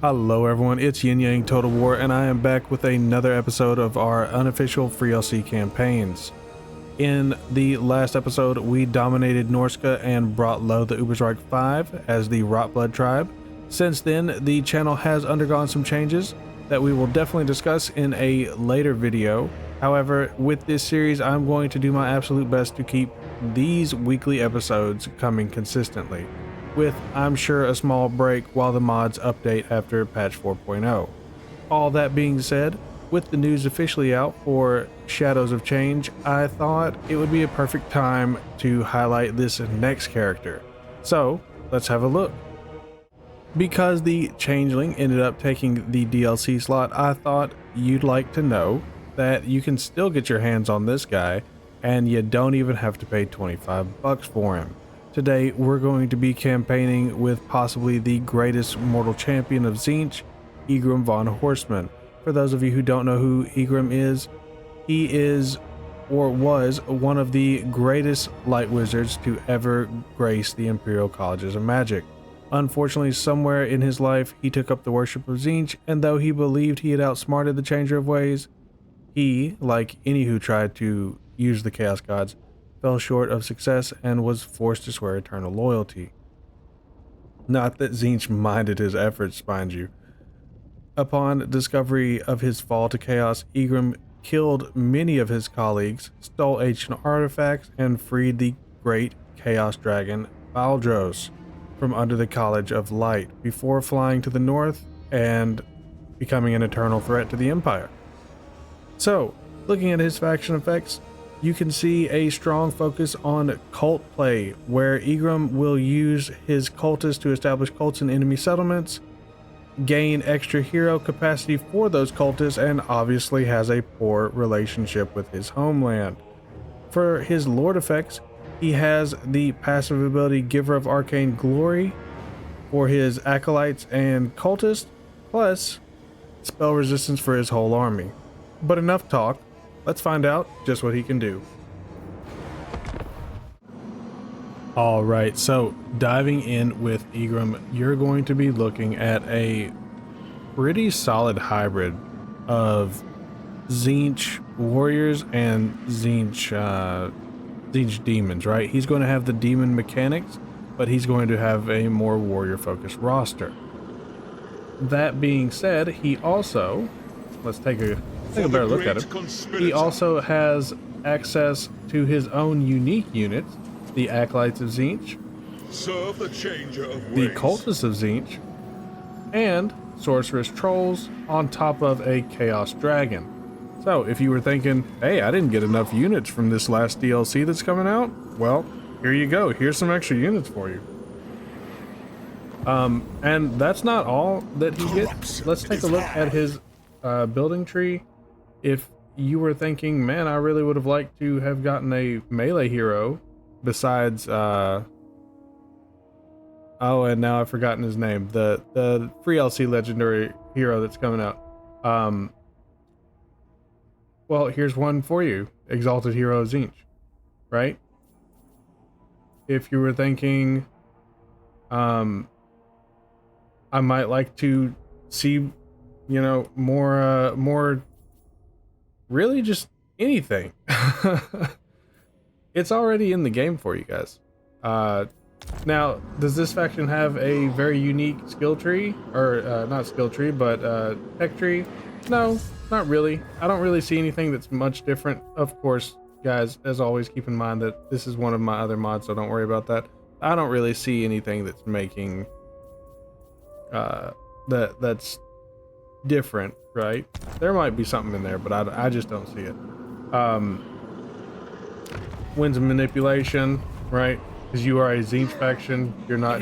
Hello everyone, it's Yin Yang Total War, and I am back with another episode of our unofficial FreeLC campaigns. In the last episode, we dominated Norska and brought low the Ubersreich 5 as the Rotblood tribe. Since then, the channel has undergone some changes that we will definitely discuss in a later video. However, with this series, I'm going to do my absolute best to keep these weekly episodes coming consistently, with, I'm sure, a small break while the mods update after patch 4.0. All that being said, with the news officially out for Shadows of Change, I thought it would be a perfect time to highlight this next character. So, let's have a look. Because the Changeling ended up taking the DLC slot, I thought you'd like to know that you can still get your hands on this guy, and you don't even have to pay 25 bucks for him. Today, we're going to be campaigning with possibly the greatest mortal champion of Tzeentch, Egrimm Van Hortsmann. For those of you who don't know who Egrimm is, he is, or was, one of the greatest light wizards to ever grace the Imperial Colleges of Magic. Unfortunately, somewhere in his life, he took up the worship of Tzeentch, and though he believed he had outsmarted the Changer of Ways, he, like any who tried to use the Chaos Gods, fell short of success and was forced to swear eternal loyalty. Not that Tzeentch minded his efforts, mind you. Upon discovery of his fall to chaos, Egrimm killed many of his colleagues, stole ancient artifacts, and freed the great chaos dragon Baldros from under the College of Light before flying to the north and becoming an eternal threat to the Empire. So, looking at his faction effects, you can see a strong focus on cult play, where Egrimm will use his cultists to establish cults in enemy settlements, gain extra hero capacity for those cultists, and obviously has a poor relationship with his homeland. For his lord effects, he has the passive ability Giver of Arcane Glory for his acolytes and cultists, plus spell resistance for his whole army. But enough talk. Let's find out just what he can do. Alright, so diving in with Egrimm, you're going to be looking at a pretty solid hybrid of Tzeentch warriors and Tzeentch demons, right? He's going to have the demon mechanics, but he's going to have a more warrior focused roster. That being said, he also, let's take a better look at him. He also has access to his own unique units, the Acolytes of Tzeentch, serve the Changer of Ways, the Cultists of Tzeentch, and Sorceress Trolls on top of a Chaos Dragon. So if you were thinking, hey, I didn't get enough units from this last DLC that's coming out, well, here you go. Here's some extra units for you. And that's not all that he gets. Let's take a look at his building tree. If you were thinking, man, I really would have liked to have gotten a melee hero besides, oh, and now I've forgotten his name, the FreeLC legendary hero that's coming out. Well, here's one for you, Exalted Hero Tzeentch, right? If you were thinking, I might like to see, you know, more really just anything. It's already in the game for you guys. Now, does this faction have a very unique skill tree? Or, not skill tree, but tech tree? No, not really. I don't really see anything that's much different. Of course, guys, as always, keep in mind that this is one of my other mods, so don't worry about that. I don't really see anything that's making that's different, right? There might be something in there, but I just don't see it. Winds of manipulation, right? Because you are a Tzeentch faction. You're not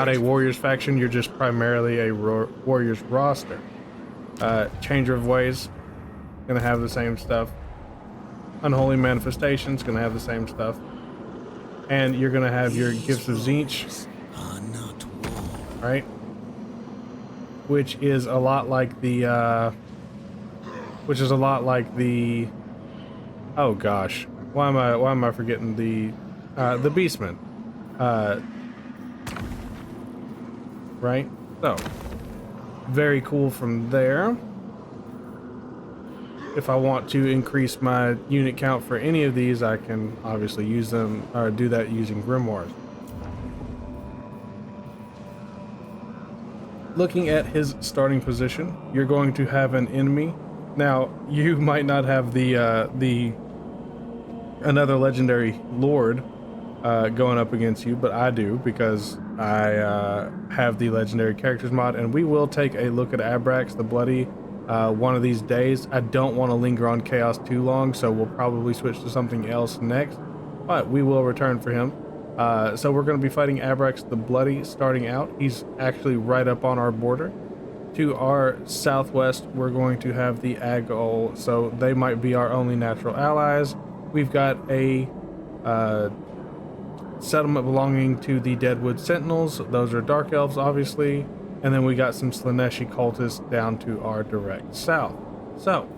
a Warriors faction. You're just primarily a Warriors roster. Changer of Ways, gonna have the same stuff. Unholy Manifestation's gonna have the same stuff. And you're gonna have your Gifts of Tzeentch, right? Which is a lot like the, oh gosh, why am I forgetting the Beastman, right? So, very cool from there. If I want to increase my unit count for any of these, I can obviously use them or do that using grimoires. Looking at his starting position, you're going to have an enemy. Now, you might not have the another legendary lord going up against you, but I do because I have the legendary characters mod, and we will take a look at Abrax the Bloody one of these days. I don't want to linger on Chaos too long, so we'll probably switch to something else next, but we will return for him. So we're going to be fighting Abrax the Bloody starting out. He's actually right up on our border. To our southwest, we're going to have the Agol, so they might be our only natural allies. We've got a settlement belonging to the Deadwood Sentinels. Those are Dark Elves, obviously. And then we got some Slaneshi cultists down to our direct south. So,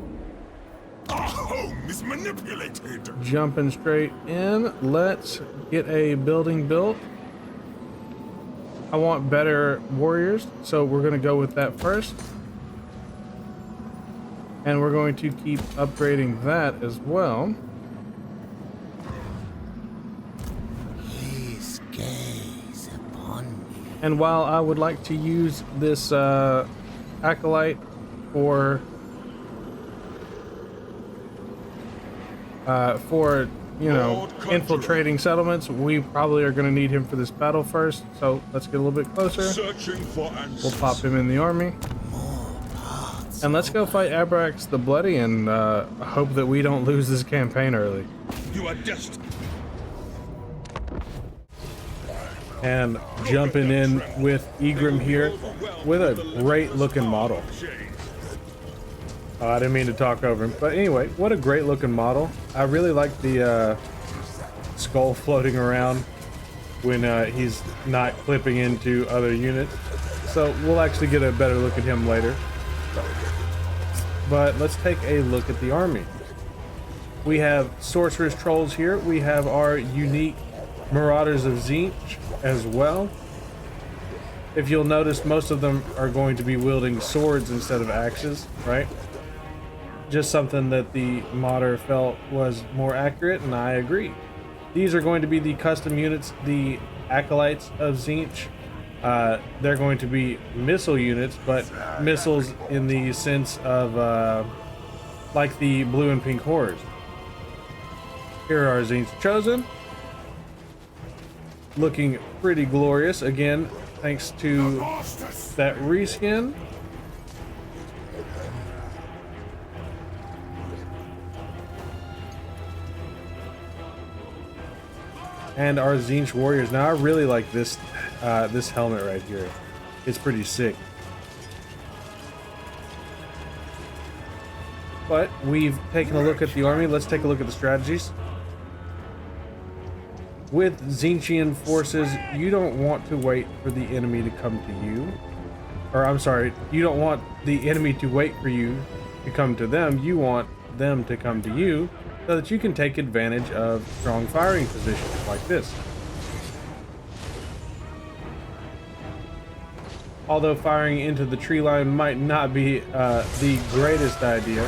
Our home is manipulated. jumping straight in, let's get a building built. I want better warriors, so we're going to go with that first. And we're going to keep upgrading that as well. His gaze upon me. And while I would like to use this acolyte for you know, infiltrating settlements, we probably are going to need him for this battle first. So let's get a little bit closer. Searching for answers. We'll pop him in the army. And let's go fight Abrax the Bloody and hope that we don't lose this campaign early. You are destined. And jumping in with Egrimm here with a great looking model. I didn't mean to talk over him, but anyway, what a great looking model. I really like the skull floating around when he's not clipping into other units. So we'll actually get a better look at him later. But let's take a look at the army. We have sorceress trolls here. We have our unique marauders of Tzeentch as well. If you'll notice, most of them are going to be wielding swords instead of axes, right? Just something that the modder felt was more accurate, and I agree. These are going to be the custom units, the acolytes of Tzeentch. They're going to be missile units, but missiles in the sense of like the blue and pink horrors. Here are Tzeentch Chosen. Looking pretty glorious, again, thanks to that reskin. And our Tzeentch warriors. Now I really like this this helmet right here. It's pretty sick. But we've taken a look at the army. Let's take a look at the strategies. With Tzeentchian forces, you don't want to wait for the enemy to come to you. Or I'm sorry, you don't want the enemy to wait for you to come to them. You want them to come to you so that you can take advantage of strong firing positions like this. Although firing into the tree line might not be the greatest idea.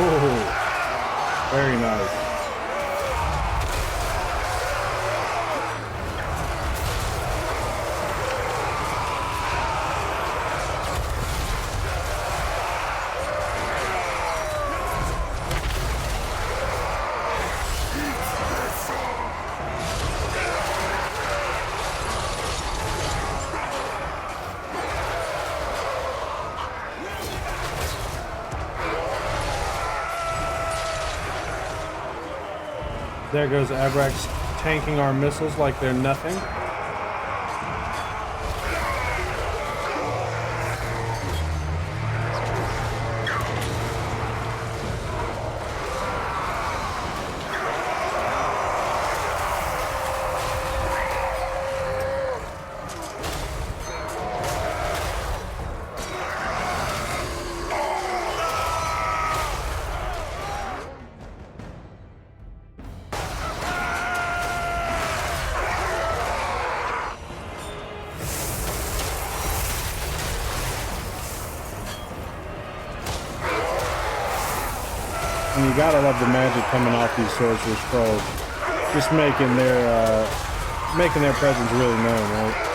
Oh, very nice. There goes Abrax tanking our missiles like they're nothing. And you gotta love the magic coming off these sorcerer scrolls, just making their presence really known, right?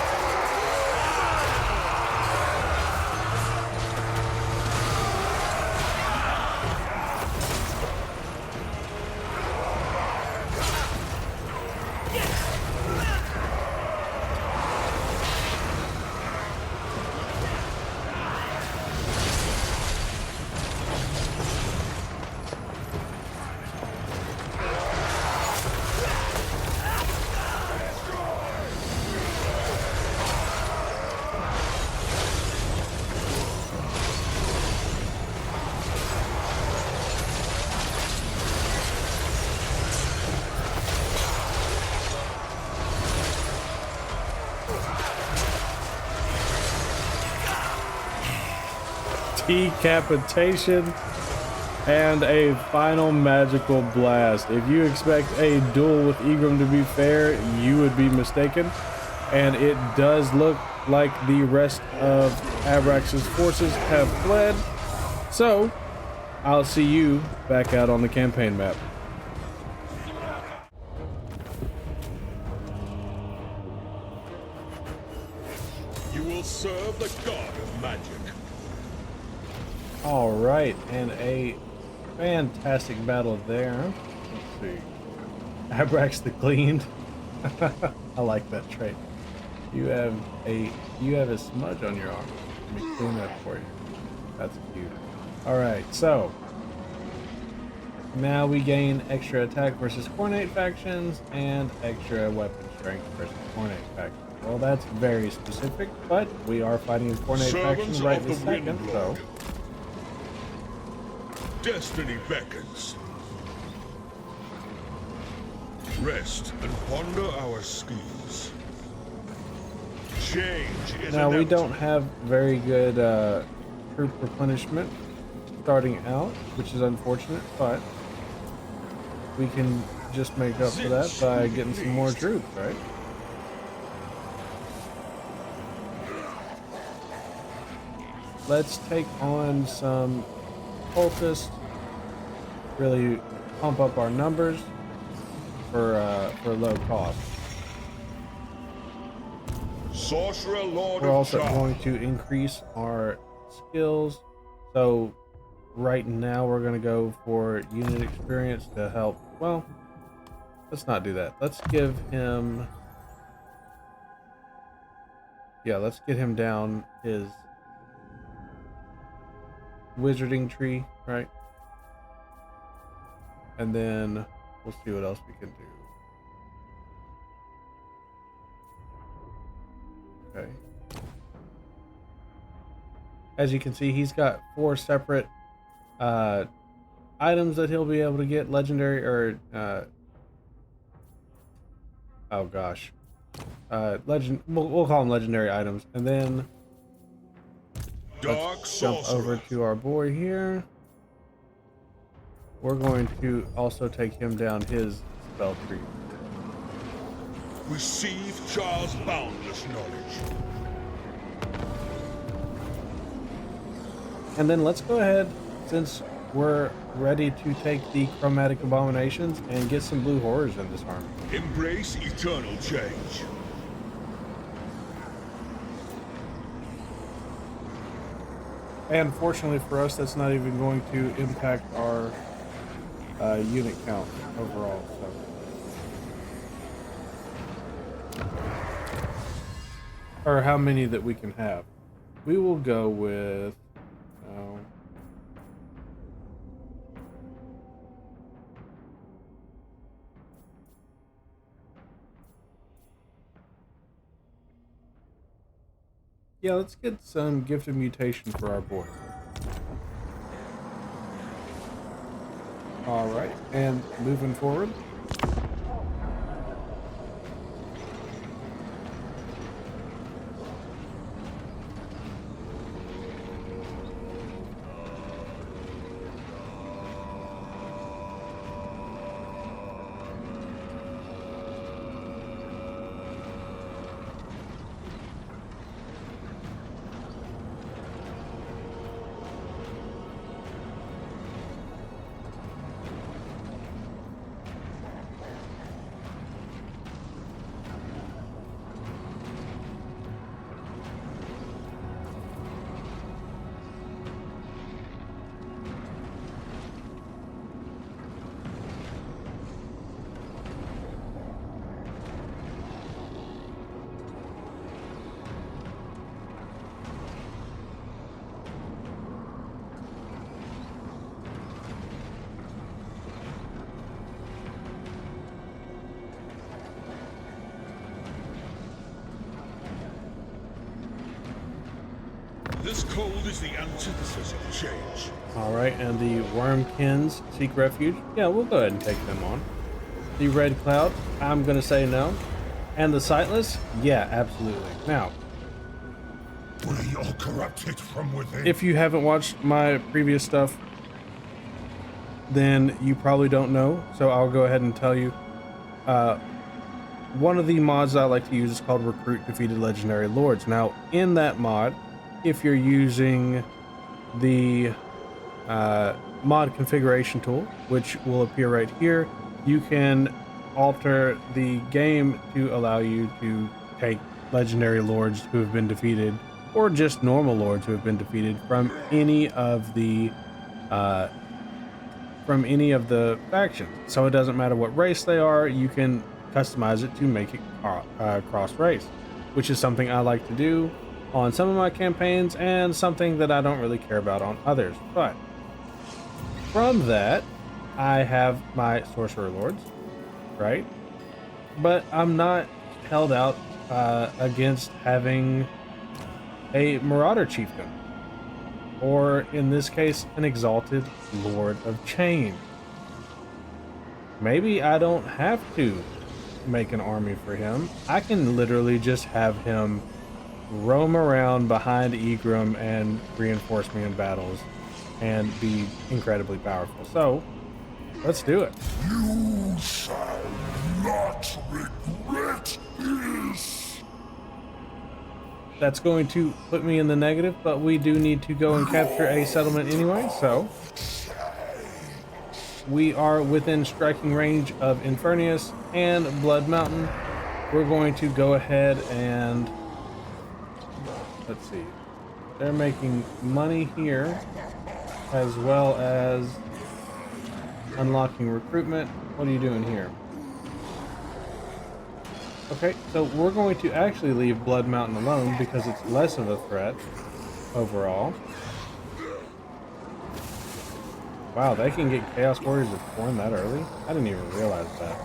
Decapitation and a final magical blast. If you expect a duel with Egram to be fair, you would be mistaken. And it does look like the rest of Abrax's forces have fled. So, I'll see you back out on the campaign map. You will serve the god of magic. All right, and a fantastic battle there. Let's see. Abrax the Cleaned. I like that trait. You have a smudge on your arm. Let me clean that for you. That's cute. All right, so now we gain extra attack versus Cornate factions and extra weapon strength versus Cornate factions. Well, that's very specific, but we are fighting a Cornate faction right this second, so. Destiny beckons. Rest and ponder our schemes. Change is Now we inevitable. don't have very good troop replenishment starting out, which is unfortunate, but we can just make up for that by getting some more troops, right? Let's take on some cultists, really pump up our numbers for low cost. Sorcerer Lord We're of also Charm. going to increase our skills. So right now we're going to go for unit experience to help. Well, let's not do that. Let's give him, yeah, let's get him down his wizarding tree, right? And then we'll see what else we can do. Okay. As you can see, he's got 4 separate items that he'll be able to get, legendary or oh gosh, legend. We'll call them legendary items, and then Dark let's jump sorcerer. over to our boy here. We're going to also take him down his spell tree. Receive Charles' boundless knowledge. And then let's go ahead, since we're ready to take the chromatic abominations and get some blue horrors in this army. Embrace eternal change. And fortunately for us, that's not even going to impact our unit count overall. So, or how many that we can have. We will go with. Yeah, let's get some gifted mutation for our boy. All right, and moving forward. This cold is the antithesis of change. All right, and the Wormkins seek refuge. Yeah, we'll go ahead and take them on. The Red Cloud, I'm gonna say no. And the Sightless, yeah, absolutely. Now, We are corrupted from within. if you haven't watched my previous stuff, then you probably don't know. So I'll go ahead and tell you. One of the mods I like to use is called Recruit Defeated Legendary Lords. Now, in that mod, if you're using the mod configuration tool, which will appear right here, you can alter the game to allow you to take legendary lords who have been defeated, or just normal lords who have been defeated from any of the factions. So it doesn't matter what race they are, you can customize it to make it cross race, which is something I like to do on some of my campaigns and something that I don't really care about on others. But from that, I have my sorcerer lords, right? But I'm not held out against having a marauder chieftain, or in this case, an exalted lord of change. Maybe I don't have to make an army for him. I can literally just have him roam around behind Egram and reinforce me in battles and be incredibly powerful. So let's do it. You shall not regret this. That's going to put me in the negative, but we do need to go and capture a settlement anyway, so we are within striking range of Infernius and Blood Mountain. We're going to go ahead and let's see, they're making money here as well as unlocking recruitment. What are you doing here? Okay, so we're going to actually leave Blood Mountain alone because it's less of a threat overall. Wow, they can get Chaos Warriors of Thorn that early? I didn't even realize that.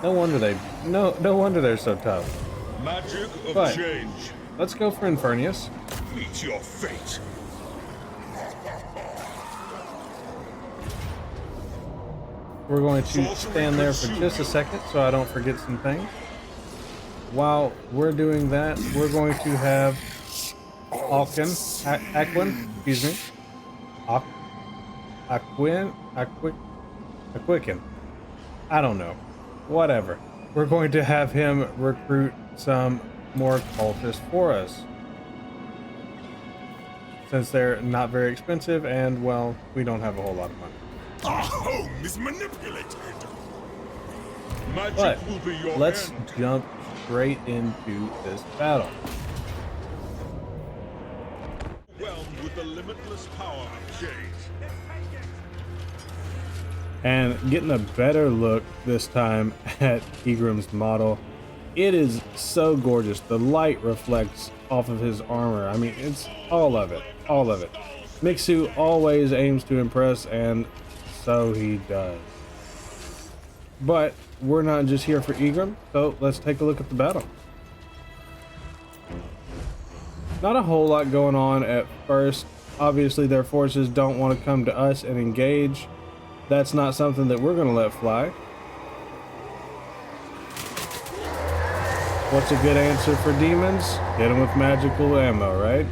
No wonder they're so tough. Magic of But change. let's go for Infernius. Meet your fate. We're going to stand there for just a second so I don't forget some things. While we're doing that, we're going to have Aquin, excuse me. Aquicken. I don't know. Whatever. We're going to have him recruit some more cultists for us, since they're not very expensive and, well, we don't have a whole lot of money. Our home is manipulated. Magic But will be your let's end. jump straight into this battle. Whelmed with the limitless power of change. And getting a better look this time at Egrim's model. It is so gorgeous. The light reflects off of his armor. I mean, it's all of it. All of it. Mixu always aims to impress, and so he does. But we're not just here for Egram, so let's take a look at the battle. Not a whole lot going on at first. Obviously their forces don't want to come to us and engage. That's not something that we're going to let fly. What's a good answer for demons? Hit them with magical ammo, right?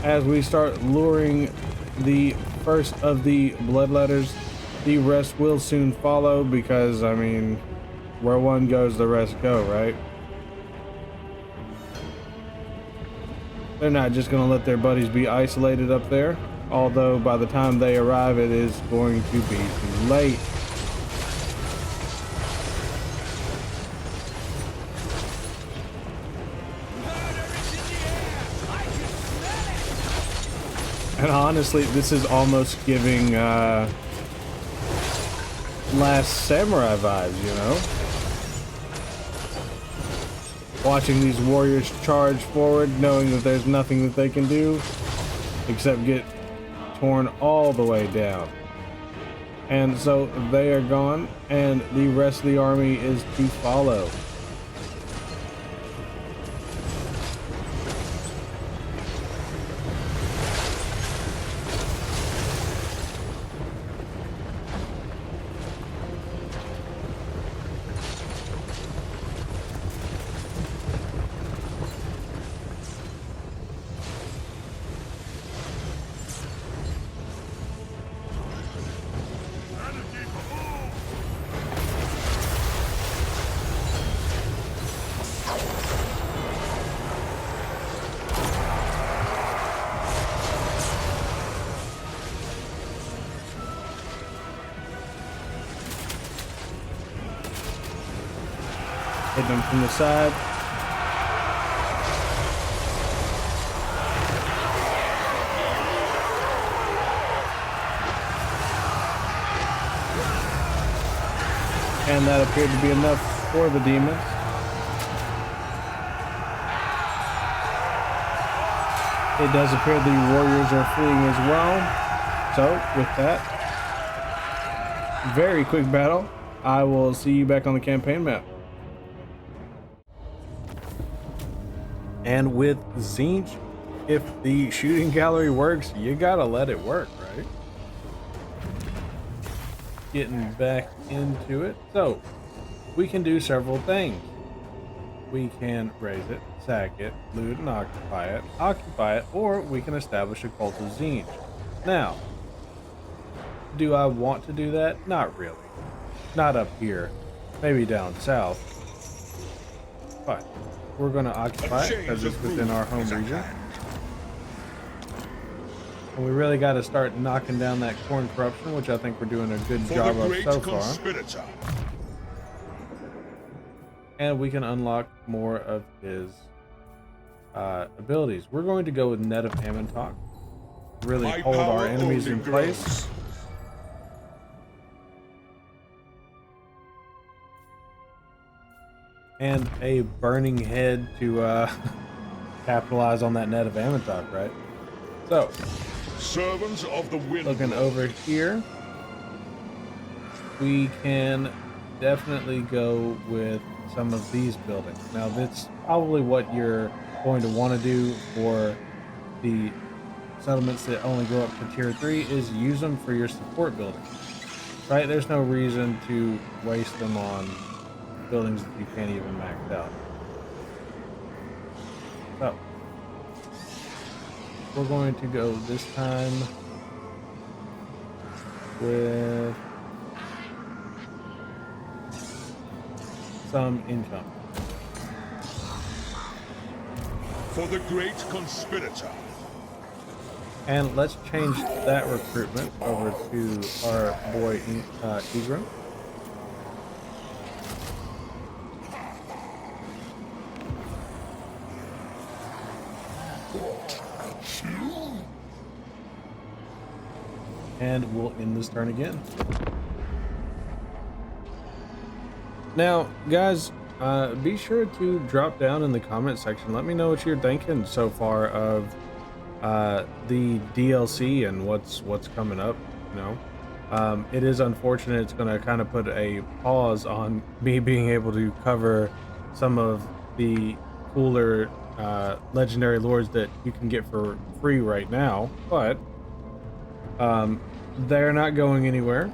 As we start luring the first of the bloodletters, the rest will soon follow because, I mean, where one goes, the rest go, right? They're not just going to let their buddies be isolated up there, although by the time they arrive, it is going to be too late. And honestly, this is almost giving Last Samurai vibes, you know? Watching these warriors charge forward, knowing that there's nothing that they can do except get torn all the way down. And so they are gone, and the rest of the army is to follow. Hit them from the side. And that appeared to be enough for the demons. It does appear the warriors are fleeing as well. So, with that very quick battle, I will see you back on the campaign map. And with Tzeentch, if the shooting gallery works, you gotta let it work, right? Getting back into it. So, we can do several things. We can raise it, sack it, loot and occupy it, or we can establish a cult of Tzeentch. Now, do I want to do that? Not really. Not up here. Maybe down south. But we're going to occupy it because it's within our home region. And we really got to start knocking down that corn corruption, which I think we're doing a good job of so far. And we can unlock more of his abilities. We're going to go with Net of Amantok. Really hold our enemies in place. And a burning head to capitalize on that Net of Amantok, right? So, servants of the wind. Looking over here, we can definitely go with some of these buildings. Now, that's probably what you're going to want to do for the settlements that only go up to tier 3 is use them for your support buildings, right? There's no reason to waste them on buildings that you can't even max out. So, we're going to go this time with some income. For the great conspirator. And let's change that recruitment over to our boy Egrimm. And we'll end this turn again. Now, guys, be sure to drop down in the comment section. Let me know what you're thinking so far of the DLC and what's coming up. You know, it is unfortunate. It's going to kind of put a pause on me being able to cover some of the cooler legendary lords that you can get for free right now, but they're not going anywhere.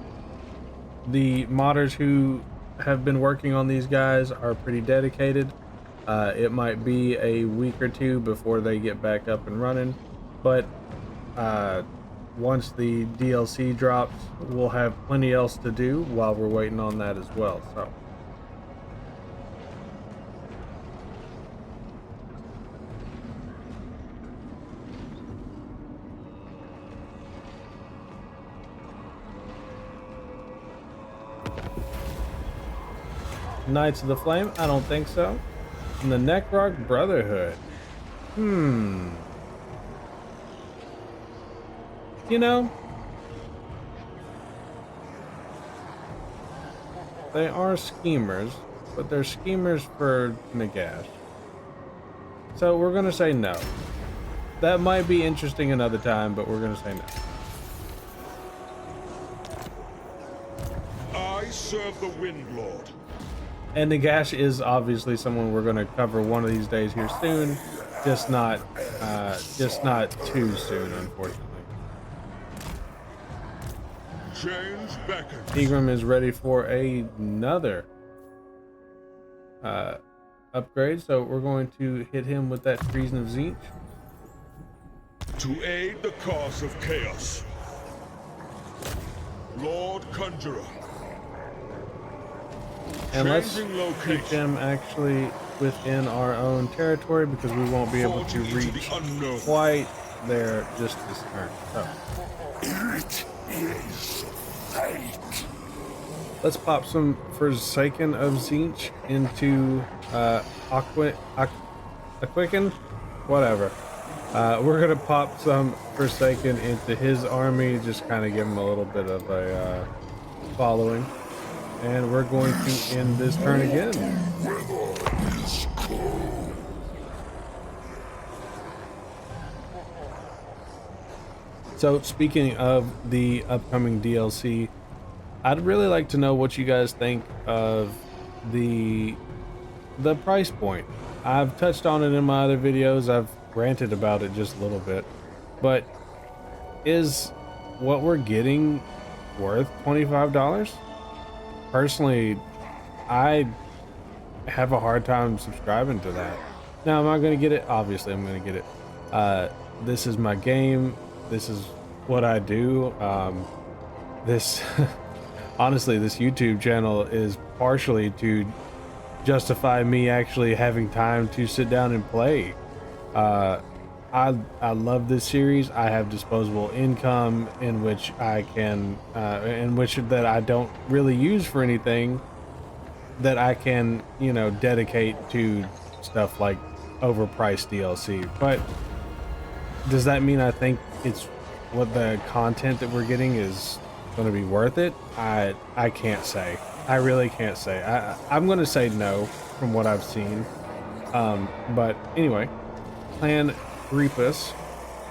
The modders who have been working on these guys are pretty dedicated. It might be a week or two before they get back up and running, but once the DLC drops, we'll have plenty else to do while we're waiting on that as well. So Knights of the Flame? I don't think so. And the Necroc Brotherhood. You know, they are schemers, but they're schemers for Nagash. So we're gonna say no. That might be interesting another time, but we're gonna say no. I serve the Wind Lord. And Nagash is obviously someone we're gonna cover one of these days here soon, just not too soon, unfortunately. Change beckons. Egram is ready for another upgrade, so we're going to hit him with that Treason of Tzeentch. To aid the cause of chaos. Lord Conjurer. And let's Changing keep location. him actually within our own territory because we won't be able to Forging into reach the unknown. quite there just this turn. So It is fate. let's pop some Forsaken of Tzeentch into Aquicken, whatever. We're gonna pop some Forsaken into his army, just kind of give him a little bit of a following, and we're going to end this turn again. So speaking of the upcoming DLC, I'd really like to know what you guys think of the price point. I've touched on it in my other videos. I've ranted about it just a little bit, but is what we're getting worth $25? Personally, I have a hard time subscribing to that. Now, am I going to get it? Obviously, I'm going to get it. This is my game. This is what I do. This, honestly, this YouTube channel is partially to justify me actually having time to sit down and play. I love this series. I have disposable income in which I can, that I don't really use for anything, that I can, you know, dedicate to stuff like overpriced DLC. But does that mean I think it's what the content that we're getting is going to be worth it? I can't say. I really can't say. I'm going to say no from what I've seen. But anyway, Clan Repus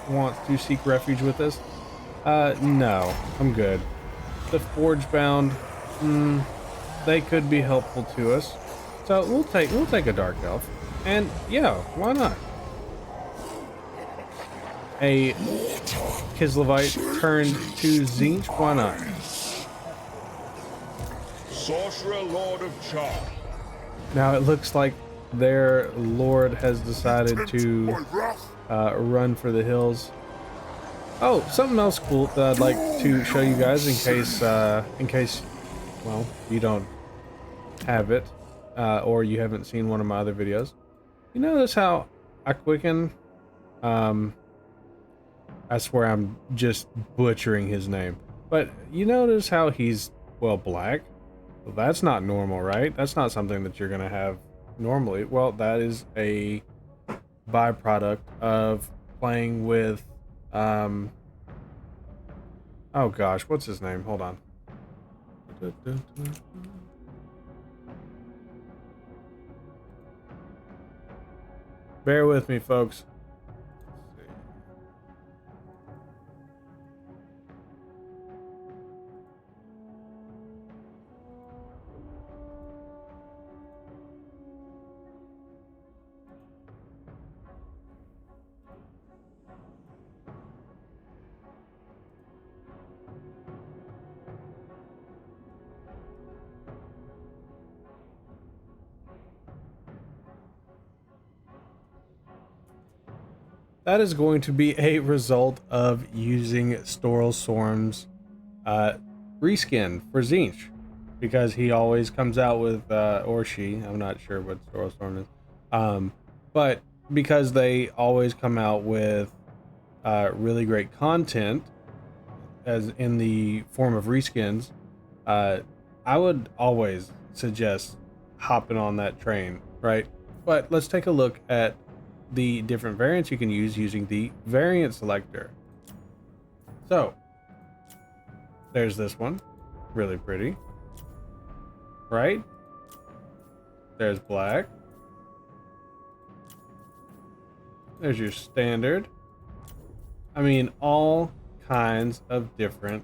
wants to seek refuge with us. No, I'm good. The Forgebound, they could be helpful to us. So we'll take a Dark Elf. And yeah, why not? A Kislevite turned to Tzeentch, why not? Sorcerer Lord of Charm. Now it looks like their lord has decided to run for the hills. Oh, something else cool that I'd like to show you guys in case, well, you don't have it, or you haven't seen one of my other videos. You notice how Aquicken, I swear I'm just butchering his name, but you notice how he's, well, black? Well, that's not normal, right? That's not something that you're gonna have normally. Well, that is a byproduct of playing with, oh gosh, what's his name? Hold on. Bear with me, folks. That is going to be a result of using Storal Storm's reskin for Zinch, because he always comes out with, or she, I'm not sure what Storal Storm is, but because they always come out with really great content, as in the form of reskins, I would always suggest hopping on that train, right? But let's take a look at the different variants you can use using the variant selector. So there's this one, really pretty, right? There's black. There's your standard. I mean, all kinds of different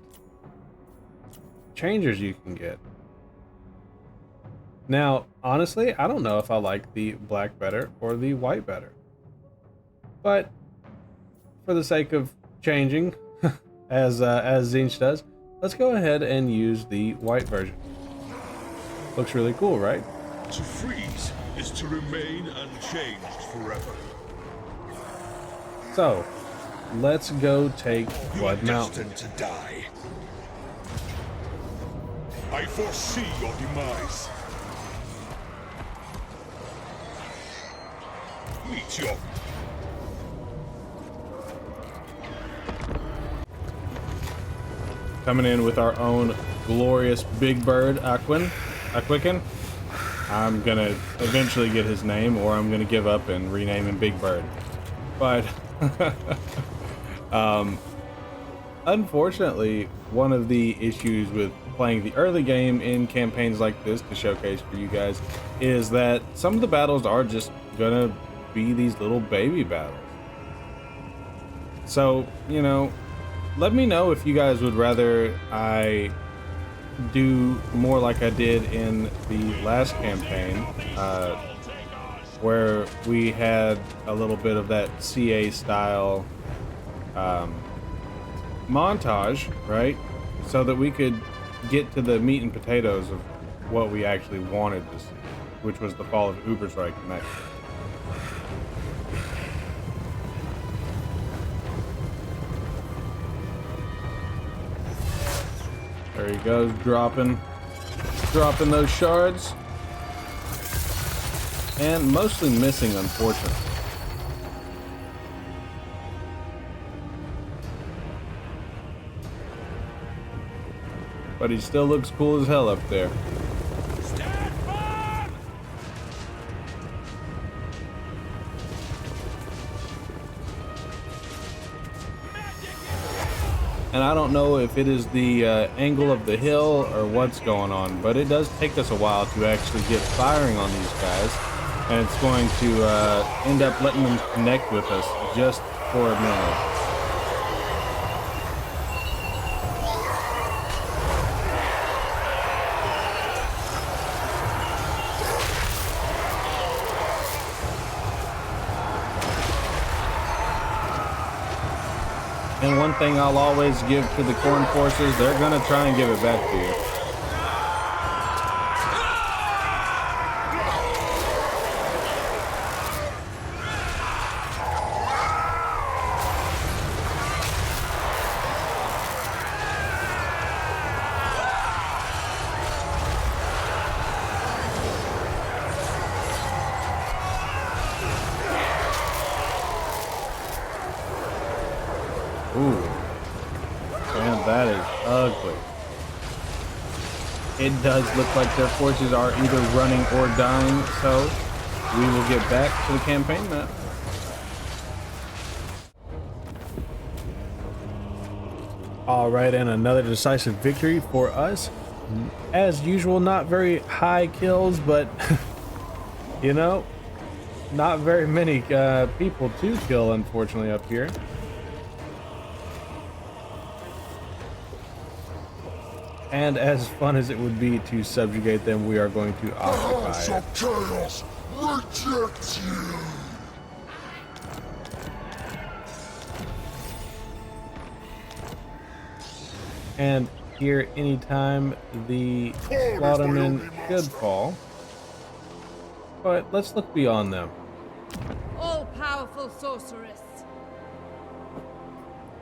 changers you can get. Now, honestly, I don't know if I like the black better or the white better. But for the sake of changing, as Zinch does, let's go ahead and use the white version. Looks really cool, right? To freeze is to remain unchanged forever. So, let's go take You are Blood Mountain. destined to die. I foresee your demise. Meet your Coming in with our own glorious Big Bird Aquicken. I'm gonna eventually get his name, or I'm gonna give up and rename him Big Bird. But unfortunately, one of the issues with playing the early game in campaigns like this to showcase for you guys is that some of the battles are just gonna be these little baby battles. So, you know, let me know if you guys would rather I do more like I did in the last campaign, where we had a little bit of that CA style montage, right? So that we could get to the meat and potatoes of what we actually wanted to see, which was the fall of Ubersreich next. There he goes, dropping those shards. And mostly missing, unfortunately. But he still looks cool as hell up there. And I don't know if it is the angle of the hill or what's going on, but it does take us a while to actually get firing on these guys. And it's going to end up letting them connect with us just for a minute. And one thing I'll always give to the Corn Forces, they're gonna try and give it back to you. Ooh, man, that is ugly. It does look like their forces are either running or dying, so we will get back to the campaign map. All right, and another decisive victory for us. As usual, not very high kills, but you know, not very many people to kill, unfortunately, up here. And as fun as it would be to subjugate them, we are going to occupy it. Chaos rejects you. And here, anytime the Slaughtermen should fall. But let's look beyond them. All-powerful sorceress.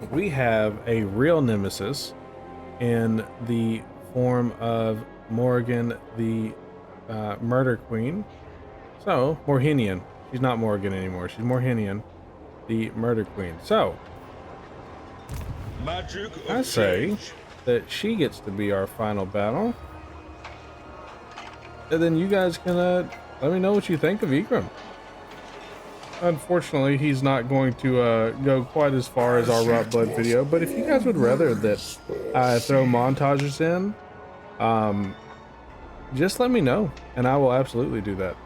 We have a real nemesis in the form of Morrigan, the Murder Queen. So, Morhinian. She's not Morrigan anymore. She's Morhinian, the Murder Queen. So, Magic I of say change. that she gets to be our final battle. And then you guys can let me know what you think of Egrimm. Unfortunately, he's not going to go quite as far as our Rot Blood video, but if you guys would rather that I throw montages in, just let me know, and I will absolutely do that.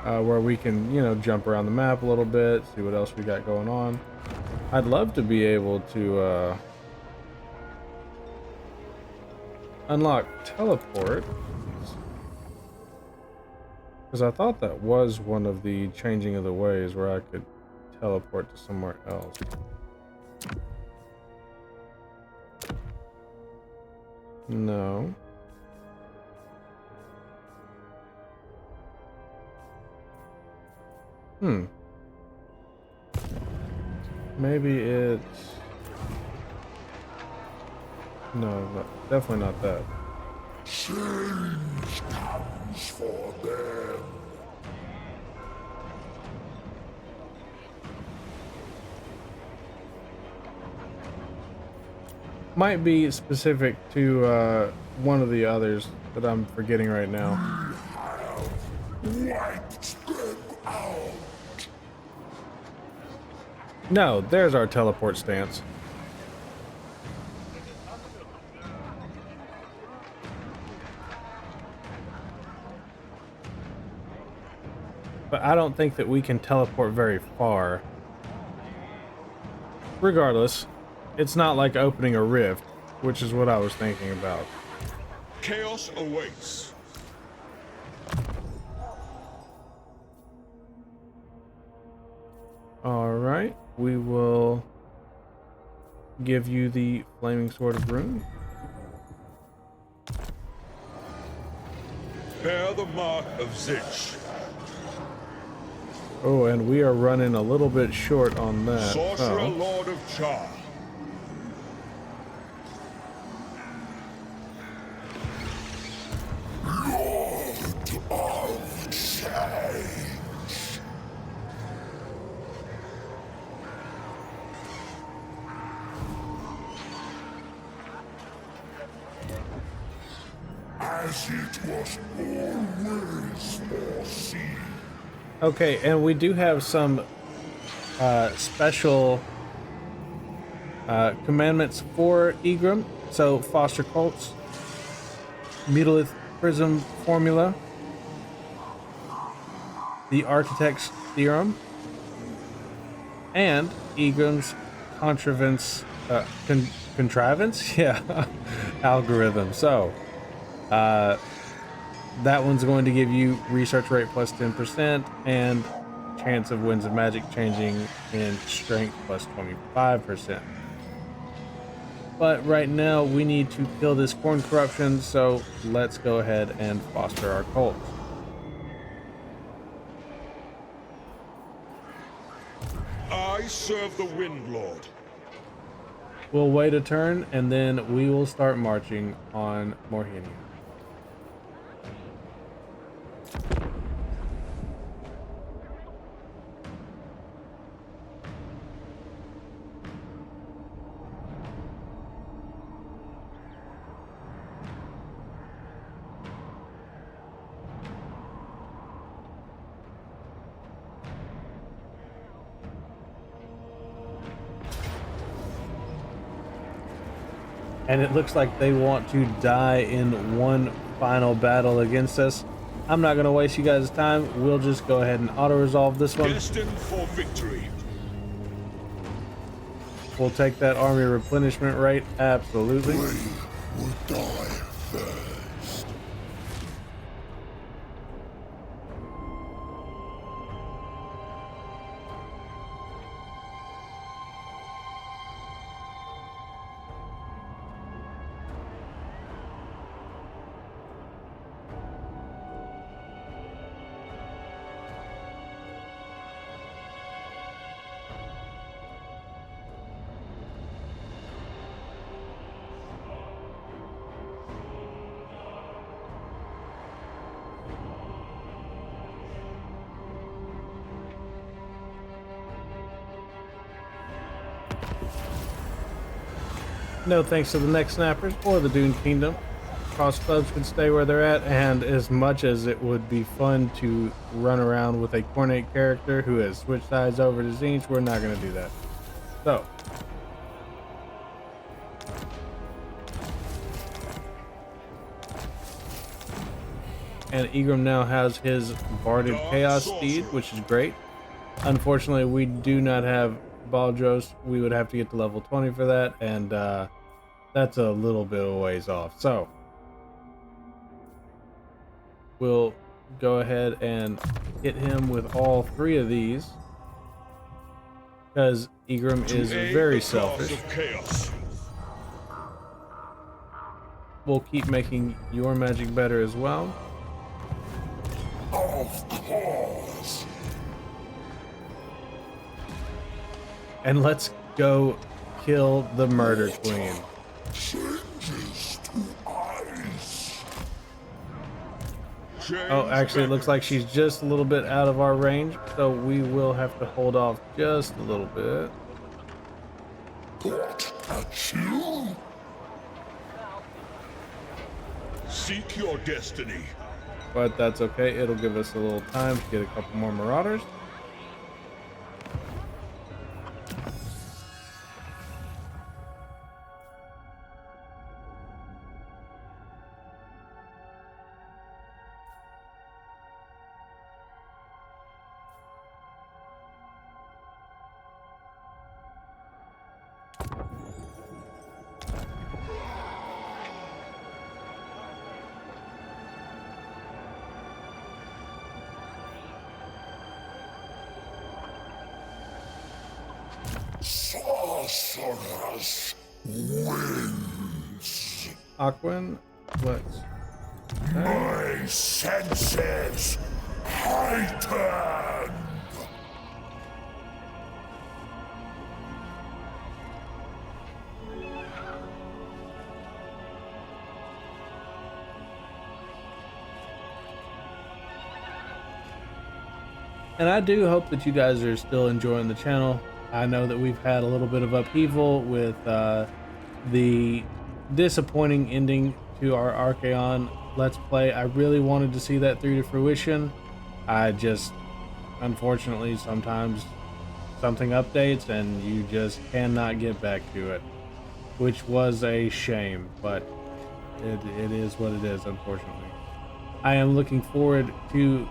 Where we can, you know, jump around the map a little bit, see what else we got going on. I'd love to be able to unlock teleport, because I thought that was one of the changing of the ways where I could teleport to somewhere else. No. Maybe it's... No, definitely not that. Change comes for them. Might be specific to one of the others that I'm forgetting right now. Wiped them out. No, there's our teleport stance. But I don't think that we can teleport very far. Regardless, it's not like opening a rift, which is what I was thinking about. Chaos awaits. Alright, we will give you the Flaming Sword of Rune. Bear the mark of Zich. Oh, and we are running a little bit short on that. Sorcerer Oh. Lord of Char. Lord of Change. As it was always foreseen. Okay, and we do have some special commandments for Egrimm. So, foster cults, Mutalith Prism Formula, the Architect's Theorem, and Egrimm's contrivance, contrivance? Yeah, algorithm. So, that one's going to give you research rate plus 10% and chance of winds of magic changing in strength plus 25%. But right now we need to kill this corn corruption, so let's go ahead and foster our cults. I serve the Wind Lord. We'll wait a turn and then we will start marching on Morhinia. And it looks like they want to die in one final battle against us. I'm not gonna waste you guys' time. We'll just go ahead and auto-resolve this one. Destined for victory. We'll take that army replenishment rate, absolutely. We will die first. No thanks to the Neck Snappers or the Dune Kingdom. Crossbows can stay where they're at, and as much as it would be fun to run around with a Cornate character who has switched sides over to Tzeentch, we're not going to do that. So. And Egram now has his Barded Chaos Steed, which is great. Unfortunately, we do not have Baldros. We would have to get to level 20 for that, and that's a little bit of a ways off. So we'll go ahead and hit him with all 3 of these, because Egrimm is very selfish. We'll keep making your magic better as well. Of course. And let's go kill the Murder Queen. Changes to ice. Oh, actually, it looks like she's just a little bit out of our range, so we will have to hold off just a little bit. What a chill. Seek your destiny. But that's okay. It'll give us a little time to get a couple more Marauders. Sorceress wins. Aquin, let's. My senses heightened. And I do hope that you guys are still enjoying the channel. I know that we've had a little bit of upheaval with the disappointing ending to our Archaon Let's Play. I really wanted to see that through to fruition. I just, unfortunately, sometimes something updates and you just cannot get back to it, which was a shame, but it is what it is, unfortunately. I am looking forward to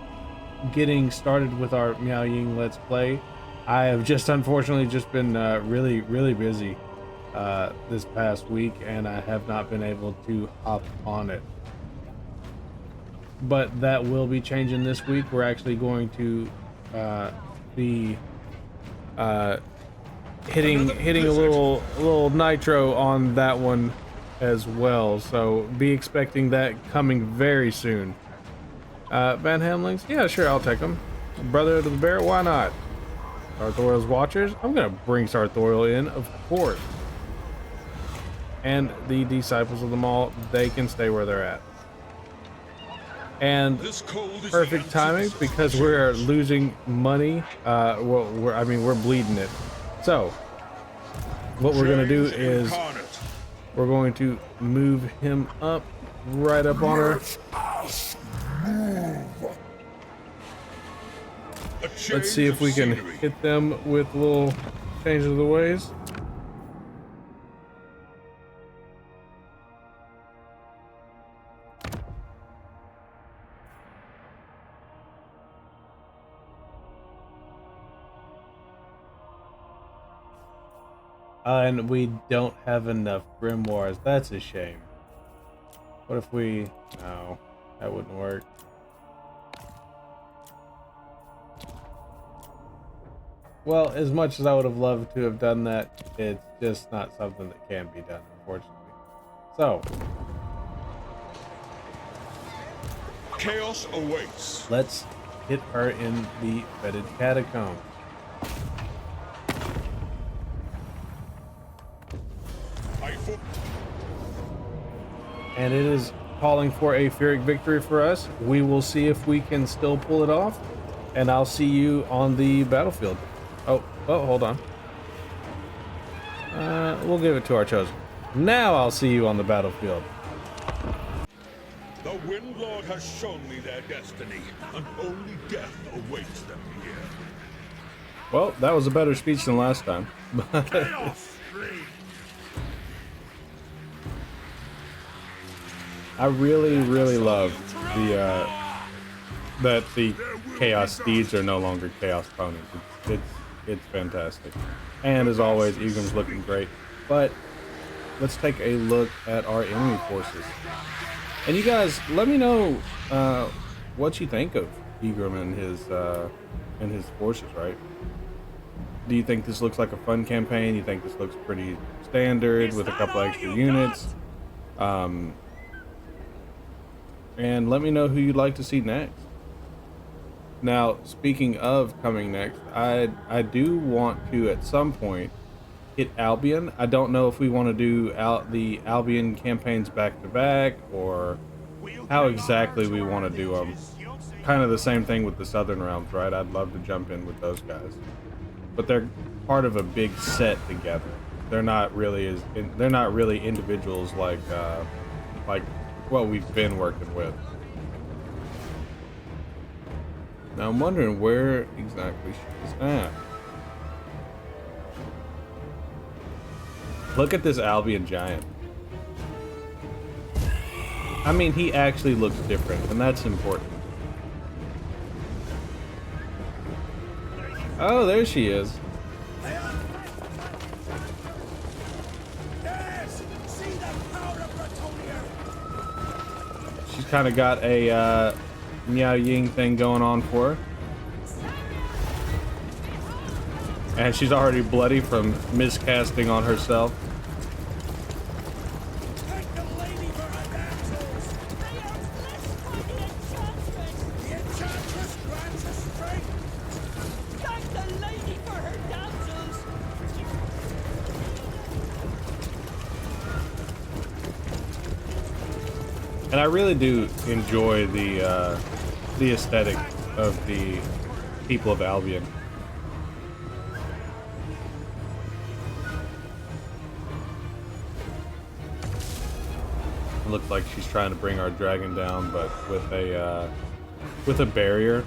getting started with our Miao Ying Let's Play. I have just unfortunately just been really busy this past week, and I have not been able to hop on it. But that will be changing this week. We're actually going to be hitting a little nitro on that one as well. So be expecting that coming very soon. Van Hamlings, yeah, sure, I'll take them. Brother of the Bear, why not? Sartorial's Watchers, I'm gonna bring Sartorial in, of course. And the Disciples of the Maul, they can stay where they're at. And perfect timing, because we're losing money. Well, we're bleeding it. So what we're gonna do is we're going to move him up, right up on her. Let's see if we can hit them with a little change of the ways. And we don't have enough grimoires. That's a shame. What if we... No, that wouldn't work. Well, as much as I would have loved to have done that, it's just not something that can be done, unfortunately. So, Chaos awaits. let's hit her in the fetid catacomb. And it is calling for a Pyrrhic victory for us. We will see if we can still pull it off, and I'll see you on the battlefield. Oh, hold on. We'll give it to our chosen. Now I'll see you on the battlefield. The Wind Lord has shown me their destiny, and only death awaits them here. Well, that was a better speech than last time. I really, really love the that the Chaos Steeds are no longer Chaos Ponies. It's fantastic. And as always, Egram's looking great. But let's take a look at our enemy forces. And you guys, let me know what you think of Egrimm and his forces, right? Do you think this looks like a fun campaign? You think this looks pretty standard with a couple extra units? And let me know who you'd like to see next. Now, speaking of coming next, I do want to at some point hit Albion. I don't know if we want to do the Albion campaigns back to back or how exactly we want to do them. Kind of the same thing with the Southern Realms, right? I'd love to jump in with those guys, but they're part of a big set together. They're not really individuals like what we've been working with. Now I'm wondering where exactly she is at. Look at this Albion giant. I mean, he actually looks different, and that's important. Oh, there she is. She's kind of got a Miao Ying thing going on for her. And she's already bloody from miscasting on herself. And I really do enjoy the aesthetic of the people of Albion. It looks like she's trying to bring our dragon down, but with a barrier,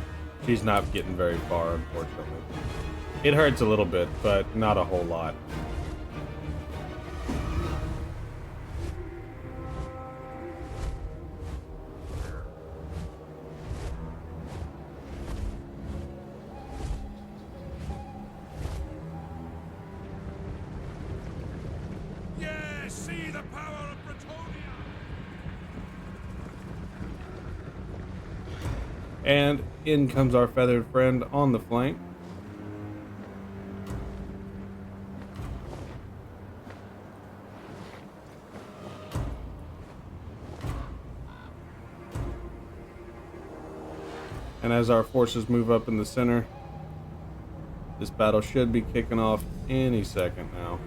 she's not getting very far, unfortunately. It hurts a little bit, but not a whole lot. See the power of Bretonia! And in comes our feathered friend on the flank. And as our forces move up in the center, this battle should be kicking off any second now.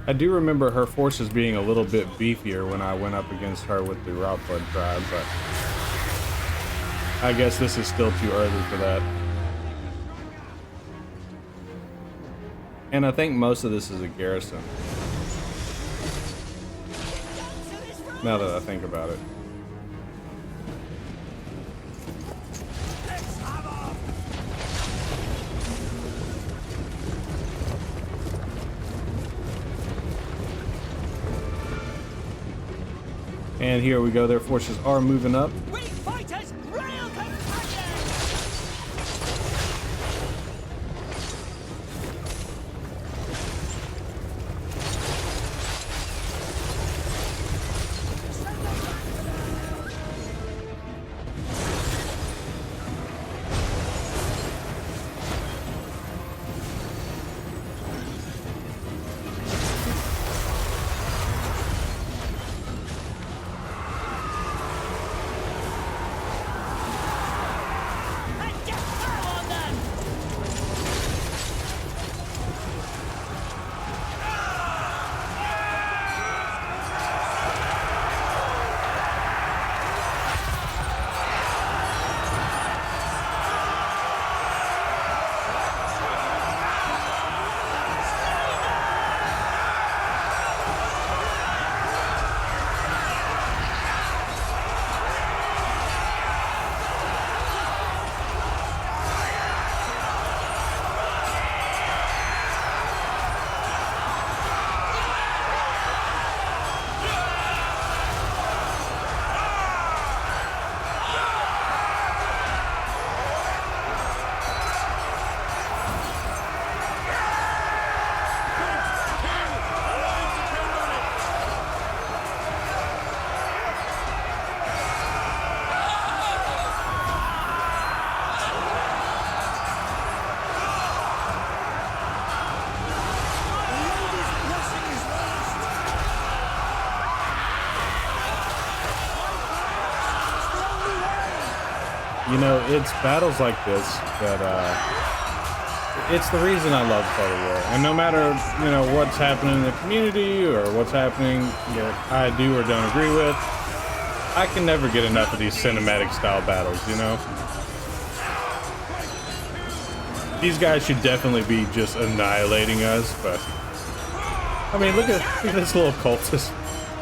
I do remember her forces being a little bit beefier when I went up against her with the Routeblood tribe, but I guess this is still too early for that. And I think most of this is a garrison. Now that I think about it. And here we go, their forces are moving up. We fighters, rail companions! You know, it's battles like this that, it's the reason I love Total War. And no matter, you know, what's happening in the community or what's happening that I do or don't agree with, I can never get enough of these cinematic style battles, you know? These guys should definitely be just annihilating us, but... I mean, look at this little cultist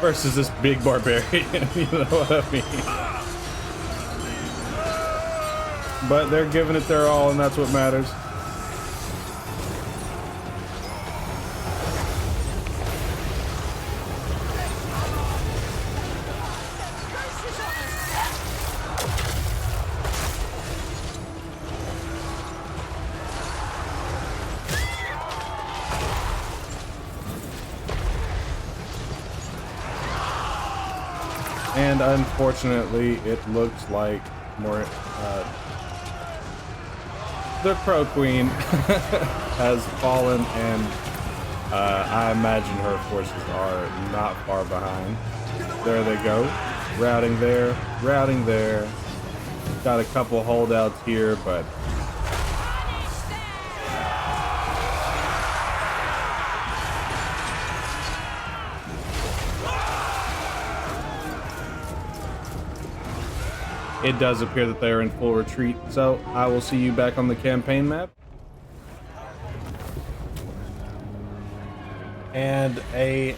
versus this big barbarian, you know what I mean? But they're giving it their all, and that's what matters. And unfortunately, it looks like more the Crow Queen has fallen, and I imagine her forces are not far behind. There they go, routing there, routing there. Got a couple holdouts here, but it does appear that they are in full retreat, so I will see you back on the campaign map. And a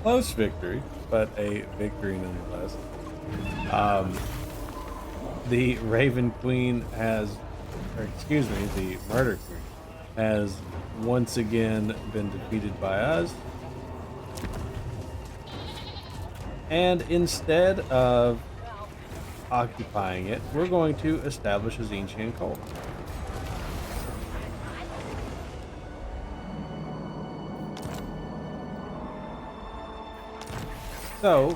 close victory, but a victory nonetheless. The Raven Queen has, or excuse me, the Murder Queen has once again been defeated by us. And instead of occupying it, we're going to establish a Xinjiang cult. So,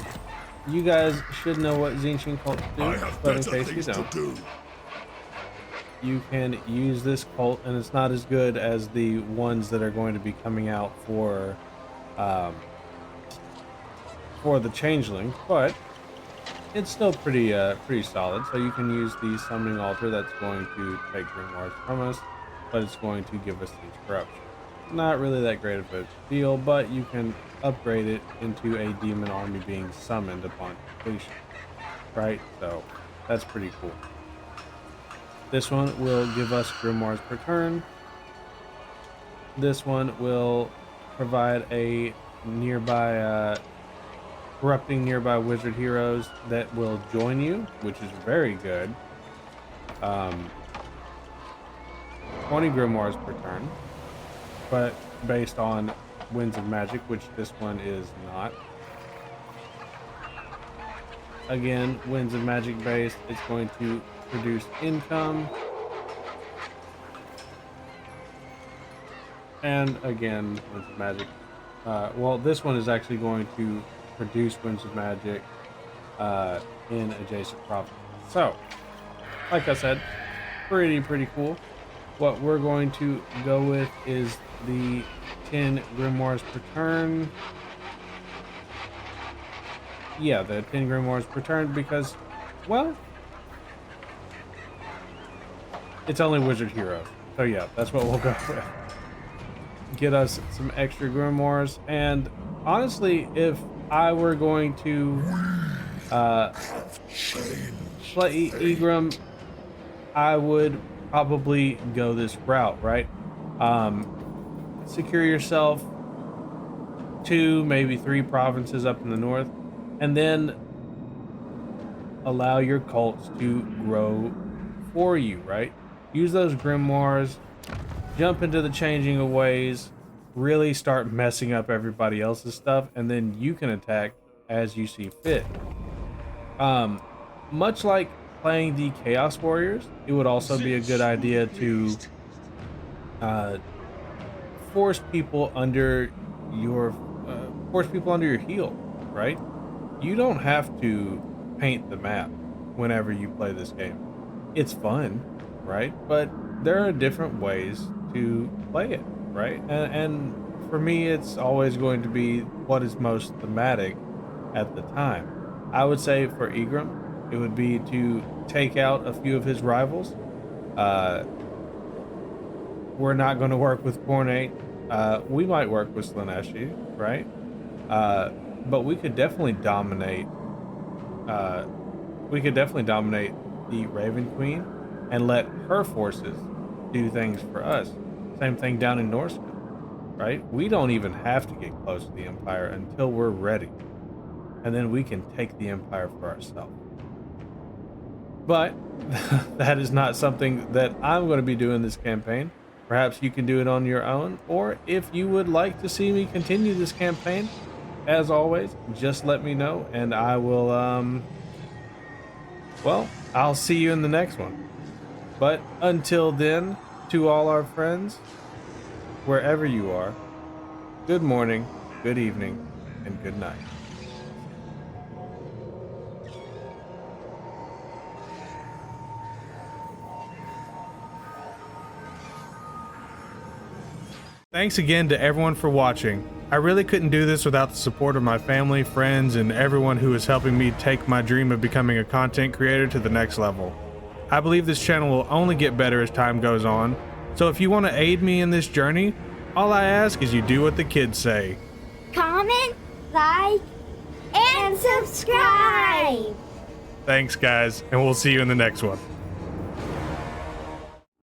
you guys should know what Xinjiang cults do, but in case you don't, you can use this cult, and it's not as good as the ones that are going to be coming out for the Changeling, but it's still pretty solid. So you can use the summoning altar that's going to take grimoires from us, but it's going to give us these corruption. Not really that great of a deal, but you can upgrade it into a demon army being summoned upon completion, right? So that's pretty cool. This one will give us grimoires per turn, this one will provide a nearby, corrupting nearby wizard heroes that will join you, which is very good. 20 grimoires per turn, but based on Winds of Magic, which this one is not. Again, Winds of Magic based, it's going to produce income. And again, Winds of Magic. Well, this one is actually going to produce Winds of Magic in adjacent provinces. So, like I said, pretty cool. What we're going to go with is the 10 grimoires per turn. Yeah, the 10 grimoires per turn because, well, it's only wizard heroes. So yeah, that's what we'll go with. Get us some extra grimoires. And honestly, if I were going to play Egram, I would probably go this route, right? Secure yourself 2, maybe 3 provinces up in the north, and then allow your cults to grow for you, right? Use those grimoires, jump into the changing of ways, really start messing up everybody else's stuff, and then you can attack as you see fit. Much like playing the Chaos Warriors, it would also be a good idea to force people under your heel, right? You don't have to paint the map whenever you play this game. It's fun, right? But there are different ways to play it, right? And for me, it's always going to be what is most thematic at the time. I would say for Egram, it would be to take out a few of his rivals. We're not going to work with Cornate. We might work with Slaneshi, right? But we could definitely dominate. The Raven Queen and let her forces do things for us. Same thing down in Norska, right? We don't even have to get close to the Empire until we're ready, and then we can take the Empire for ourselves. But that is not something that I'm going to be doing this campaign. Perhaps you can do it on your own, or if you would like to see me continue this campaign, as always, just let me know, and I will, well, I'll see you in the next one. But until then, to all our friends, wherever you are, good morning, good evening, and good night. Thanks again to everyone for watching. I really couldn't do this without the support of my family, friends, and everyone who is helping me take my dream of becoming a content creator to the next level. I believe this channel will only get better as time goes on, so if you want to aid me in this journey, all I ask is you do what the kids say. Comment, like, and subscribe! Thanks guys, and we'll see you in the next one.